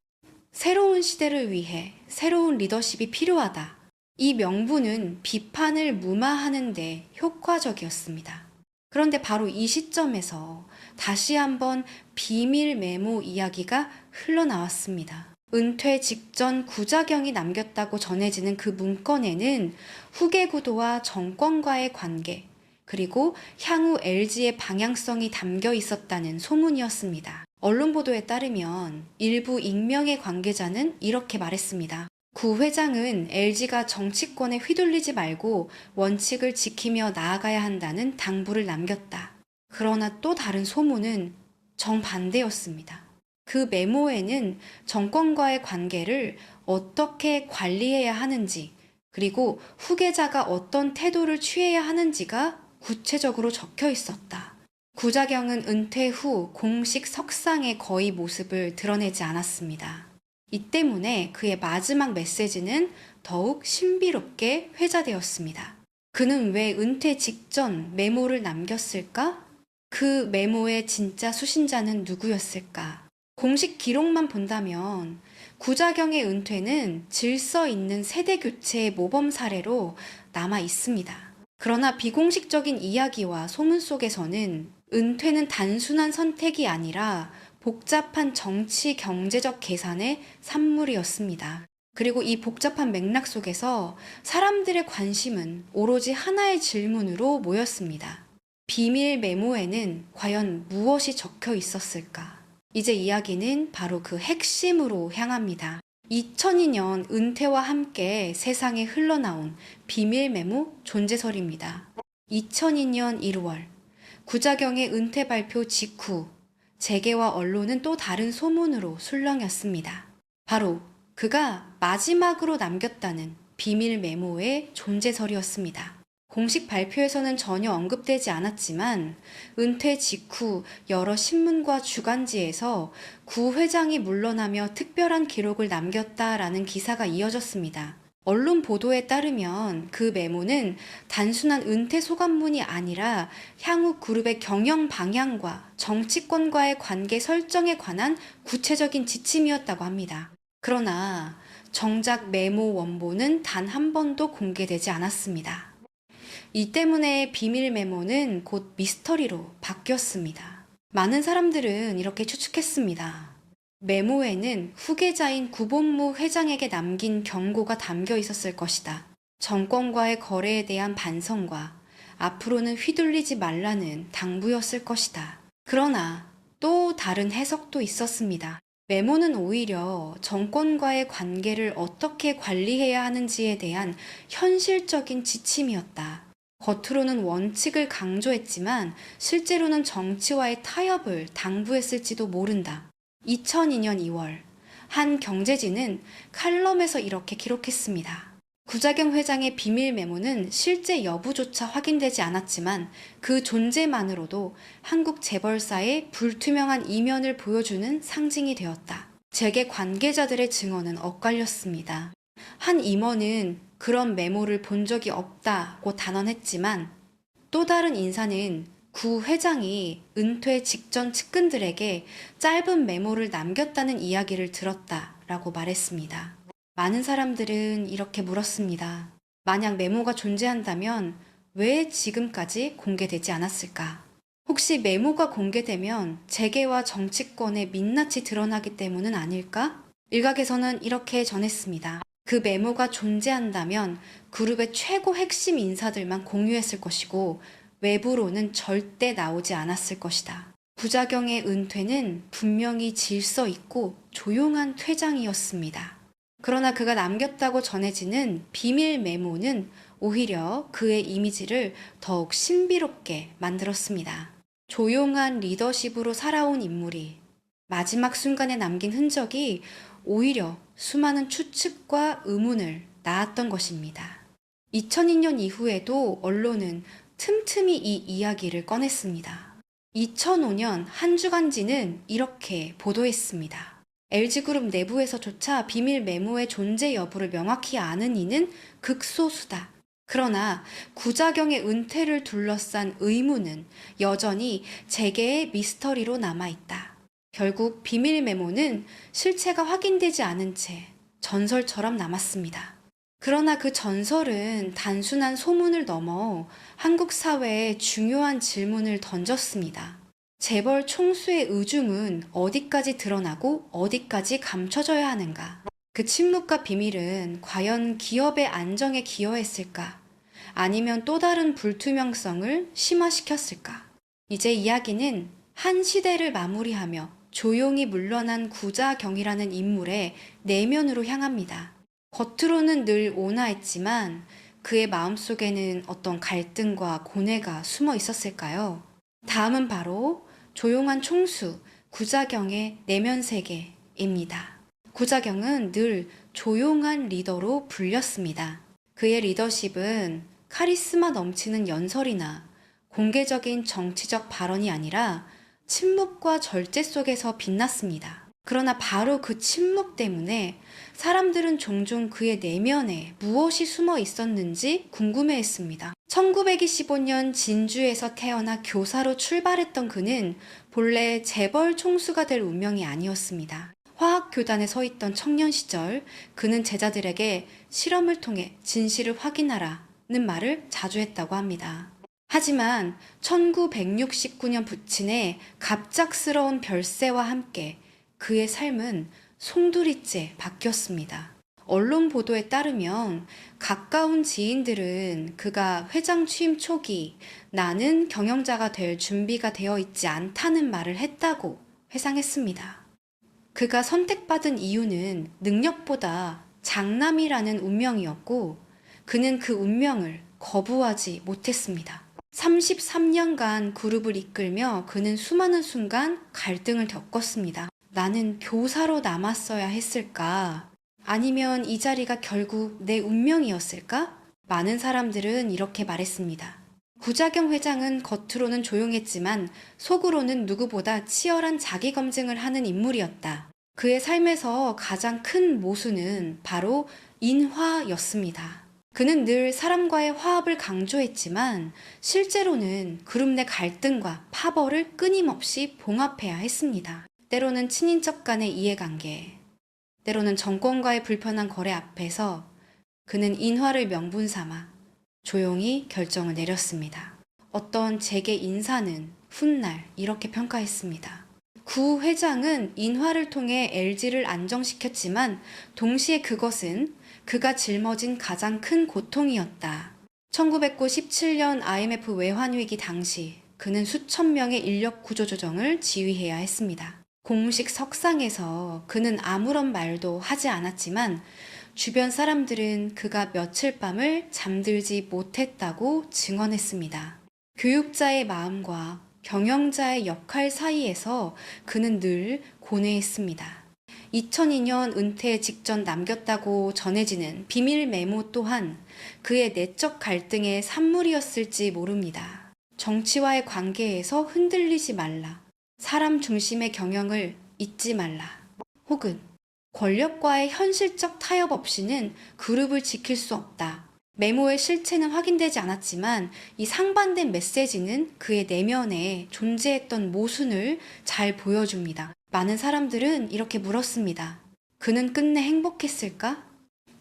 [SPEAKER 1] 새로운 시대를 위해 새로운 리더십이 필요하다. 이 명분은 비판을 무마하는 데 효과적이었습니다. 그런데 바로 이 시점에서 다시 한번 비밀 메모 이야기가 흘러나왔습니다. 은퇴 직전 구자경이 남겼다고 전해지는 그 문건에는 후계 구도와 정권과의 관계, 그리고 향후 LG의 방향성이 담겨 있었다는 소문이었습니다. 언론 보도에 따르면 일부 익명의 관계자는 이렇게 말했습니다. 구 회장은 LG가 정치권에 휘둘리지 말고 원칙을 지키며 나아가야 한다는 당부를 남겼다. 그러나 또 다른 소문은 정반대였습니다. 그 메모에는 정권과의 관계를 어떻게 관리해야 하는지, 그리고 후계자가 어떤 태도를 취해야 하는지가 구체적으로 적혀 있었다. 구자경은 은퇴 후 공식 석상의 거의 모습을 드러내지 않았습니다. 이 때문에 그의 마지막 메시지는 더욱 신비롭게 회자되었습니다. 그는 왜 은퇴 직전 메모를 남겼을까? 그 메모의 진짜 수신자는 누구였을까? 공식 기록만 본다면 구자경의 은퇴는 질서 있는 세대 교체의 모범 사례로 남아 있습니다. 그러나 비공식적인 이야기와 소문 속에서는 은퇴는 단순한 선택이 아니라 복잡한 정치 경제적 계산의 산물이었습니다. 그리고 이 복잡한 맥락 속에서 사람들의 관심은 오로지 하나의 질문으로 모였습니다. 비밀 메모에는 과연 무엇이 적혀 있었을까? 이제 이야기는 바로 그 핵심으로 향합니다. 2002년 은퇴와 함께 세상에 흘러나온 비밀 메모 존재설입니다. 2002년 1월 구자경의 은퇴 발표 직후 재계와 언론은 또 다른 소문으로 술렁였습니다. 바로 그가 마지막으로 남겼다는 비밀 메모의 존재설이었습니다. 공식 발표에서는 전혀 언급되지 않았지만 은퇴 직후 여러 신문과 주간지에서 구 회장이 물러나며 특별한 기록을 남겼다라는 기사가 이어졌습니다. 언론 보도에 따르면 그 메모는 단순한 은퇴 소감문이 아니라 향후 그룹의 경영 방향과 정치권과의 관계 설정에 관한 구체적인 지침이었다고 합니다. 그러나 정작 메모 원본은 단 한 번도 공개되지 않았습니다. 이 때문에 비밀 메모는 곧 미스터리로 바뀌었습니다. 많은 사람들은 이렇게 추측했습니다. 메모에는 후계자인 구본무 회장에게 남긴 경고가 담겨 있었을 것이다. 정권과의 거래에 대한 반성과 앞으로는 휘둘리지 말라는 당부였을 것이다. 그러나 또 다른 해석도 있었습니다. 메모는 오히려 정권과의 관계를 어떻게 관리해야 하는지에 대한 현실적인 지침이었다. 겉으로는 원칙을 강조했지만 실제로는 정치와의 타협을 당부했을지도 모른다. 2002년 2월 한 경제지는 칼럼에서 이렇게 기록했습니다. 구자경 회장의 비밀 메모는 실제 여부조차 확인되지 않았지만 그 존재만으로도 한국 재벌사의 불투명한 이면을 보여주는 상징이 되었다. 재계 관계자들의 증언은 엇갈렸습니다. 한 임원은 그런 메모를 본 적이 없다고 단언했지만 또 다른 인사는 구 회장이 은퇴 직전 측근들에게 짧은 메모를 남겼다는 이야기를 들었다라고 말했습니다. 많은 사람들은 이렇게 물었습니다. 만약 메모가 존재한다면 왜 지금까지 공개되지 않았을까? 혹시 메모가 공개되면 재계와 정치권의 민낯이 드러나기 때문은 아닐까? 일각에서는 이렇게 전했습니다. 그 메모가 존재한다면 그룹의 최고 핵심 인사들만 공유했을 것이고 외부로는 절대 나오지 않았을 것이다. 구자경의 은퇴는 분명히 질서 있고 조용한 퇴장이었습니다. 그러나 그가 남겼다고 전해지는 비밀 메모는 오히려 그의 이미지를 더욱 신비롭게 만들었습니다. 조용한 리더십으로 살아온 인물이 마지막 순간에 남긴 흔적이 오히려 수많은 추측과 의문을 낳았던 것입니다. 2002년 이후에도 언론은 틈틈이 이 이야기를 꺼냈습니다. 2005년 한 주간지는 이렇게 보도했습니다. LG그룹 내부에서조차 비밀 메모의 존재 여부를 명확히 아는 이는 극소수다. 그러나 구자경의 은퇴를 둘러싼 의문은 여전히 재계의 미스터리로 남아있다. 결국 비밀 메모는 실체가 확인되지 않은 채 전설처럼 남았습니다. 그러나 그 전설은 단순한 소문을 넘어 한국 사회에 중요한 질문을 던졌습니다. 재벌 총수의 의중은 어디까지 드러나고 어디까지 감춰져야 하는가? 그 침묵과 비밀은 과연 기업의 안정에 기여했을까? 아니면 또 다른 불투명성을 심화시켰을까? 이제 이야기는 한 시대를 마무리하며 조용히 물러난 구자경이라는 인물의 내면으로 향합니다. 겉으로는 늘 온화했지만 그의 마음속에는 어떤 갈등과 고뇌가 숨어 있었을까요? 다음은 바로 조용한 총수 구자경의 내면 세계입니다. 구자경은 늘 조용한 리더로 불렸습니다. 그의 리더십은 카리스마 넘치는 연설이나 공개적인 정치적 발언이 아니라 침묵과 절제 속에서 빛났습니다. 그러나 바로 그 침묵 때문에 사람들은 종종 그의 내면에 무엇이 숨어 있었는지 궁금해했습니다. 1925년 진주에서 태어나 교사로 출발했던 그는 본래 재벌 총수가 될 운명이 아니었습니다. 화학교단에 서 있던 청년 시절 그는 제자들에게 실험을 통해 진실을 확인하라는 말을 자주 했다고 합니다. 하지만 1969년 부친의 갑작스러운 별세와 함께 그의 삶은 송두리째 바뀌었습니다. 언론 보도에 따르면 가까운 지인들은 그가 회장 취임 초기 나는 경영자가 될 준비가 되어 있지 않다는 말을 했다고 회상했습니다. 그가 선택받은 이유는 능력보다 장남이라는 운명이었고 그는 그 운명을 거부하지 못했습니다. 33년간 그룹을 이끌며 그는 수많은 순간 갈등을 겪었습니다. 나는 교사로 남았어야 했을까? 아니면 이 자리가 결국 내 운명이었을까? 많은 사람들은 이렇게 말했습니다. 구자경 회장은 겉으로는 조용했지만 속으로는 누구보다 치열한 자기 검증을 하는 인물이었다. 그의 삶에서 가장 큰 모순은 바로 인화였습니다. 그는 늘 사람과의 화합을 강조했지만 실제로는 그룹 내 갈등과 파벌을 끊임없이 봉합해야 했습니다. 때로는 친인척 간의 이해관계, 때로는 정권과의 불편한 거래 앞에서 그는 인화를 명분 삼아 조용히 결정을 내렸습니다. 어떤 재계 인사는 훗날 이렇게 평가했습니다. 구 회장은 인화를 통해 LG를 안정시켰지만 동시에 그것은 그가 짊어진 가장 큰 고통이었다. 1997년 IMF 외환위기 당시 그는 수천 명의 인력 구조조정을 지휘해야 했습니다. 공식 석상에서 그는 아무런 말도 하지 않았지만 주변 사람들은 그가 며칠 밤을 잠들지 못했다고 증언했습니다. 교육자의 마음과 경영자의 역할 사이에서 그는 늘 고뇌했습니다. 2002년 은퇴 직전 남겼다고 전해지는 비밀 메모 또한 그의 내적 갈등의 산물이었을지 모릅니다. 정치와의 관계에서 흔들리지 말라. 사람 중심의 경영을 잊지 말라. 혹은 권력과의 현실적 타협 없이는 그룹을 지킬 수 없다. 메모의 실체는 확인되지 않았지만 이 상반된 메시지는 그의 내면에 존재했던 모순을 잘 보여줍니다. 많은 사람들은 이렇게 물었습니다. 그는 끝내 행복했을까?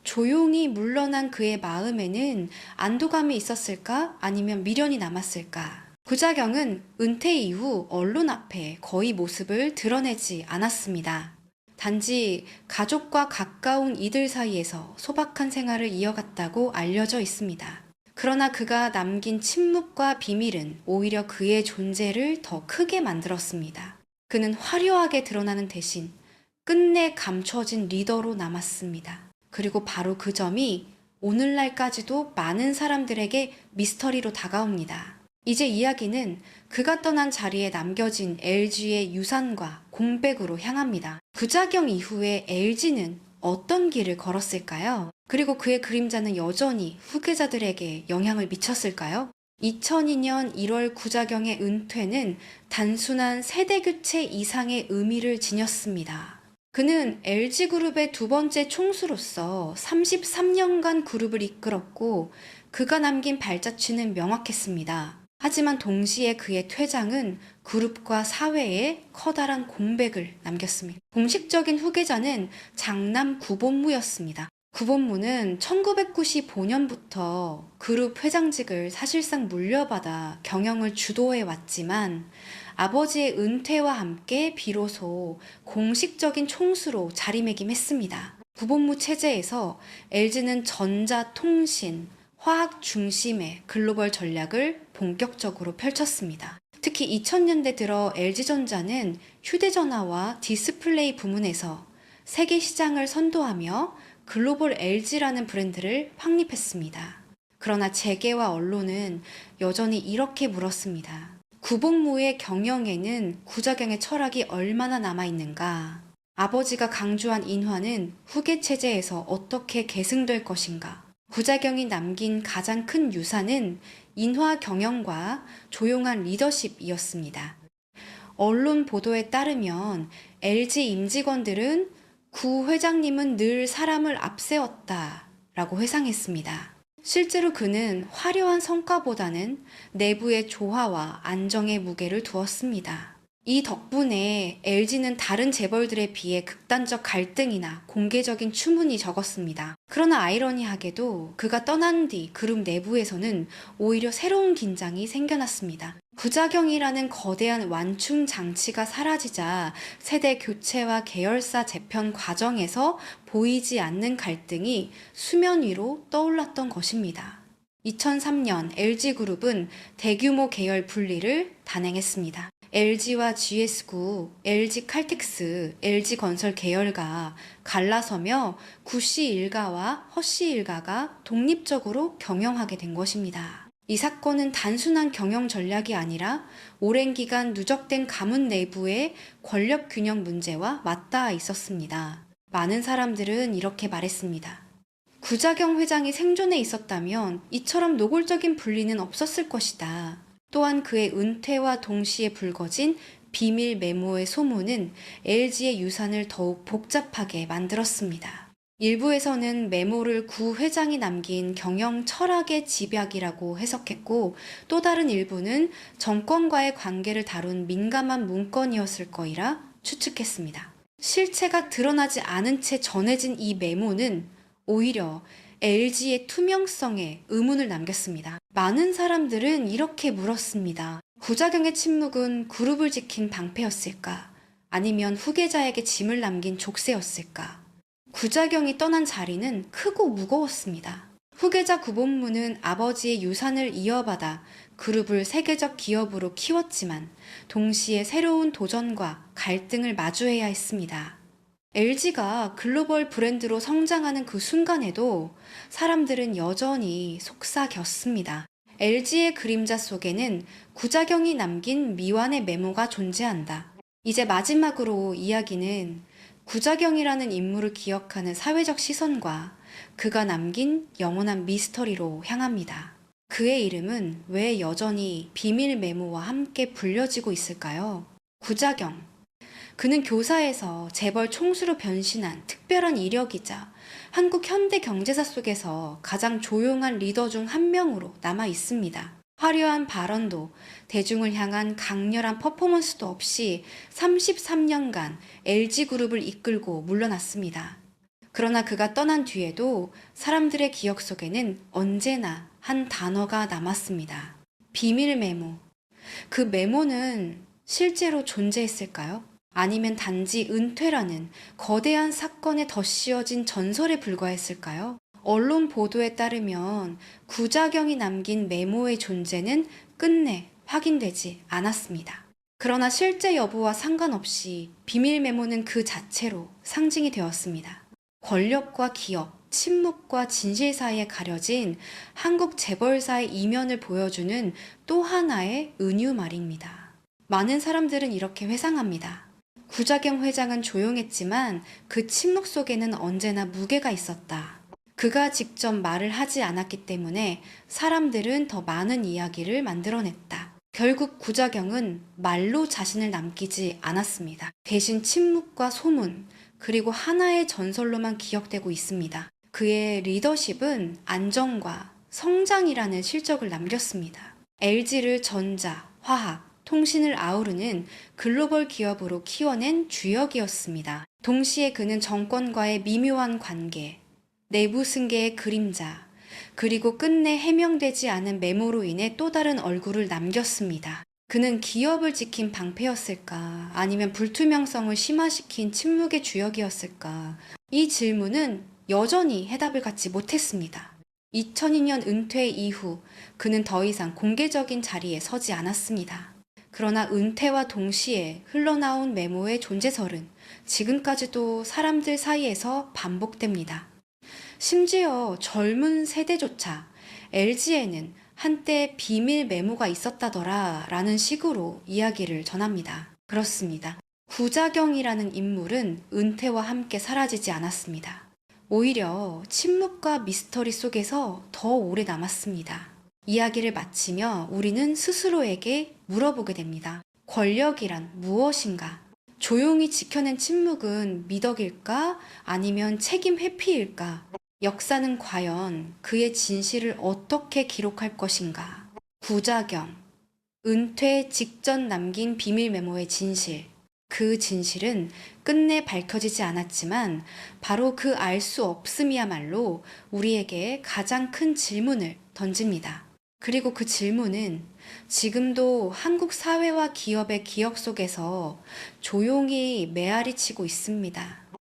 [SPEAKER 1] 조용히 물러난 그의 마음에는 안도감이 있었을까? 아니면 미련이 남았을까? 구자경은 은퇴 이후 언론 앞에 거의 모습을 드러내지 않았습니다. 단지 가족과 가까운 이들 사이에서 소박한 생활을 이어갔다고 알려져 있습니다. 그러나 그가 남긴 침묵과 비밀은 오히려 그의 존재를 더 크게 만들었습니다. 그는 화려하게 드러나는 대신 끝내 감춰진 리더로 남았습니다. 그리고 바로 그 점이 오늘날까지도 많은 사람들에게 미스터리로 다가옵니다. 이제 이야기는 그가 떠난 자리에 남겨진 LG의 유산과 공백으로 향합니다. 구자경 이후에 LG는 어떤 길을 걸었을까요? 그리고 그의 그림자는 여전히 후계자들에게 영향을 미쳤을까요? 2002년 1월 구자경의 은퇴는 단순한 세대교체 이상의 의미를 지녔습니다. 그는 LG그룹의 두 번째 총수로서 33년간 그룹을 이끌었고 그가 남긴 발자취는 명확했습니다. 하지만 동시에 그의 퇴장은 그룹과 사회에 커다란 공백을 남겼습니다. 공식적인 후계자는 장남 구본무였습니다. 구본무는 1995년부터 그룹 회장직을 사실상 물려받아 경영을 주도해 왔지만 아버지의 은퇴와 함께 비로소 공식적인 총수로 자리매김했습니다. 구본무 체제에서 LG는 전자, 통신, 화학 중심의 글로벌 전략을 본격적으로 펼쳤습니다. 특히 2000년대 들어 LG전자는 휴대전화와 디스플레이 부문에서 세계 시장을 선도하며 글로벌 LG라는 브랜드를 확립했습니다. 그러나 재계와 언론은 여전히 이렇게 물었습니다. 구본무의 경영에는 구자경의 철학이 얼마나 남아있는가? 아버지가 강조한 인화는 후계 체제에서 어떻게 계승될 것인가? 구자경이 남긴 가장 큰 유산은 인화 경영과 조용한 리더십이었습니다. 언론 보도에 따르면 LG 임직원들은 구 회장님은 늘 사람을 앞세웠다 라고 회상했습니다. 실제로 그는 화려한 성과보다는 내부의 조화와 안정의 무게를 두었습니다. 이 덕분에 LG는 다른 재벌들에 비해 극단적 갈등이나 공개적인 추문이 적었습니다. 그러나 아이러니하게도 그가 떠난 뒤 그룹 내부에서는 오히려 새로운 긴장이 생겨났습니다. 구자경이라는 거대한 완충 장치가 사라지자 세대 교체와 계열사 재편 과정에서 보이지 않는 갈등이 수면 위로 떠올랐던 것입니다. 2003년 LG그룹은 대규모 계열 분리를 단행했습니다. LG와 GS구, LG칼텍스, LG건설 계열가 갈라서며 구씨 일가와 허씨 일가가 독립적으로 경영하게 된 것입니다. 이 사건은 단순한 경영 전략이 아니라 오랜 기간 누적된 가문 내부의 권력 균형 문제와 맞닿아 있었습니다. 많은 사람들은 이렇게 말했습니다. 구자경 회장이 생존해 있었다면 이처럼 노골적인 분리는 없었을 것이다. 또한 그의 은퇴와 동시에 불거진 비밀 메모의 소문은 LG의 유산을 더욱 복잡하게 만들었습니다. 일부에서는 메모를 구 회장이 남긴 경영 철학의 집약이라고 해석했고 또 다른 일부는 정권과의 관계를 다룬 민감한 문건이었을 거이라 추측했습니다. 실체가 드러나지 않은 채 전해진 이 메모는 오히려 LG의 투명성에 의문을 남겼습니다. 많은 사람들은 이렇게 물었습니다. 구자경의 침묵은 그룹을 지킨 방패였을까? 아니면 후계자에게 짐을 남긴 족쇄였을까? 구자경이 떠난 자리는 크고 무거웠습니다. 후계자 구본무는 아버지의 유산을 이어받아 그룹을 세계적 기업으로 키웠지만 동시에 새로운 도전과 갈등을 마주해야 했습니다. LG가 글로벌 브랜드로 성장하는 그 순간에도 사람들은 여전히 속삭였습니다. LG의 그림자 속에는 구자경이 남긴 미완의 메모가 존재한다. 이제 마지막으로 이야기는 구자경이라는 인물을 기억하는 사회적 시선과 그가 남긴 영원한 미스터리로 향합니다. 그의 이름은 왜 여전히 비밀 메모와 함께 불려지고 있을까요? 구자경. 그는 교사에서 재벌 총수로 변신한 특별한 이력이자 한국 현대 경제사 속에서 가장 조용한 리더 중 한 명으로 남아 있습니다. 화려한 발언도 대중을 향한 강렬한 퍼포먼스도 없이 33년간 LG그룹을 이끌고 물러났습니다. 그러나 그가 떠난 뒤에도 사람들의 기억 속에는 언제나 한 단어가 남았습니다. 비밀 메모. 그 메모는 실제로 존재했을까요? 아니면 단지 은퇴라는 거대한 사건에 덧씌워진 전설에 불과했을까요? 언론 보도에 따르면 구자경이 남긴 메모의 존재는 끝내 확인되지 않았습니다. 그러나 실제 여부와 상관없이 비밀 메모는 그 자체로 상징이 되었습니다. 권력과 기업, 침묵과 진실 사이에 가려진 한국 재벌사의 이면을 보여주는 또 하나의 은유 말입니다. 많은 사람들은 이렇게 회상합니다. 구자경 회장은 조용했지만 그 침묵 속에는 언제나 무게가 있었다. 그가 직접 말을 하지 않았기 때문에 사람들은 더 많은 이야기를 만들어냈다. 결국 구자경은 말로 자신을 남기지 않았습니다. 대신 침묵과 소문, 그리고 하나의 전설로만 기억되고 있습니다. 그의 리더십은 안정과 성장이라는 실적을 남겼습니다. LG를 전자, 화학, 통신을 아우르는 글로벌 기업으로 키워낸 주역이었습니다. 동시에 그는 정권과의 미묘한 관계, 내부 승계의 그림자, 그리고 끝내 해명되지 않은 메모로 인해 또 다른 얼굴을 남겼습니다. 그는 기업을 지킨 방패였을까? 아니면 불투명성을 심화시킨 침묵의 주역이었을까? 이 질문은 여전히 해답을 갖지 못했습니다. 2002년 은퇴 이후 그는 더 이상 공개적인 자리에 서지 않았습니다. 그러나 은퇴와 동시에 흘러나온 메모의 존재설은 지금까지도 사람들 사이에서 반복됩니다. 심지어 젊은 세대조차 LG에는 한때 비밀 메모가 있었다더라 라는 식으로 이야기를 전합니다. 그렇습니다. 구자경이라는 인물은 은퇴와 함께 사라지지 않았습니다. 오히려 침묵과 미스터리 속에서 더 오래 남았습니다. 이야기를 마치며 우리는 스스로에게 물어보게 됩니다. 권력이란 무엇인가? 조용히 지켜낸 침묵은 미덕일까? 아니면 책임 회피일까? 역사는 과연 그의 진실을 어떻게 기록할 것인가? 구자경, 은퇴 직전 남긴 비밀 메모의 진실. 그 진실은 끝내 밝혀지지 않았지만 바로 그 알 수 없음이야말로 우리에게 가장 큰 질문을 던집니다. 그리고 그 질문은 지금도 한국 사회와 기업의 기억 속에서 조용히 메아리치고 있습니다.